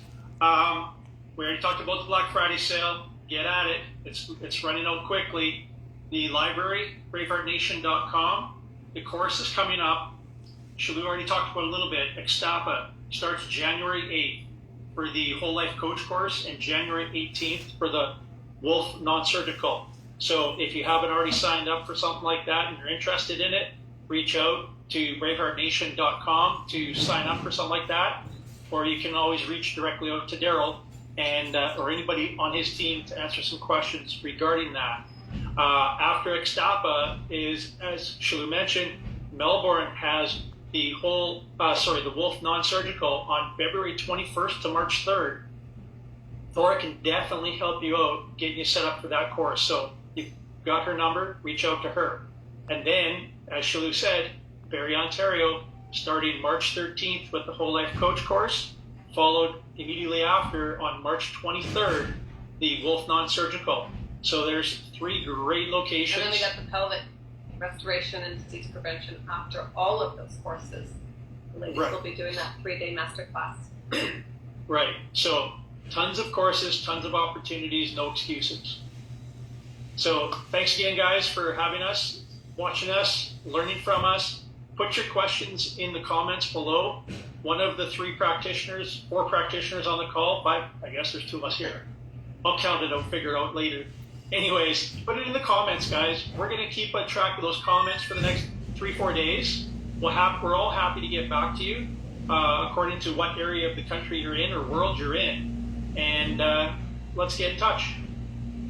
We already talked about the Black Friday sale. Get at it. It's running out quickly. The library, braveheartnation.com. The course is coming up. Shalou already talked about it a little bit. Ixtapa starts January 8th for the Whole Life Coach course and January 18th for the Wolf Non-Surgical. So if you haven't already signed up for something like that and you're interested in it, reach out to braveheartnation.com to sign up for something like that. Or you can always reach directly out to Daryl and or anybody on his team to answer some questions regarding that. After Ixtapa is, as Shalou mentioned, Melbourne has the Wolf Non-Surgical on February 21st to March 3rd. Thora can definitely help you out getting you set up for that course. So you've got her number, reach out to her. And then, as Shalou said, Barrie, Ontario, starting March 13th with the Whole Life Coach course, followed immediately after on March 23rd, the Wolf Non-Surgical. So there's 3 great locations. And then we got the pelvic restoration and disease prevention after all of those courses. The ladies will be doing that 3-day masterclass. Right. So tons of courses, tons of opportunities, no excuses. So thanks again, guys, for having us. watching us, learning from us. Put your questions in the comments below. One of the 4 practitioners on the call, 5, I guess there's 2 of us here. I'll count it out, figure it out later. Anyways, put it in the comments, guys. We're going to keep a track of those comments for the next 3-4 days. We're all happy to get back to you according to what area of the country you're in or world you're in. And let's get in touch.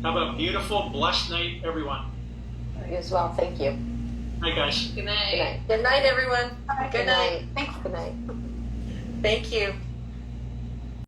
Have a beautiful, blessed night, everyone. You as well. Thank you. Night, guys. Good night. Good night. Good night, everyone. Good night. Thanks. Good night. Thank you.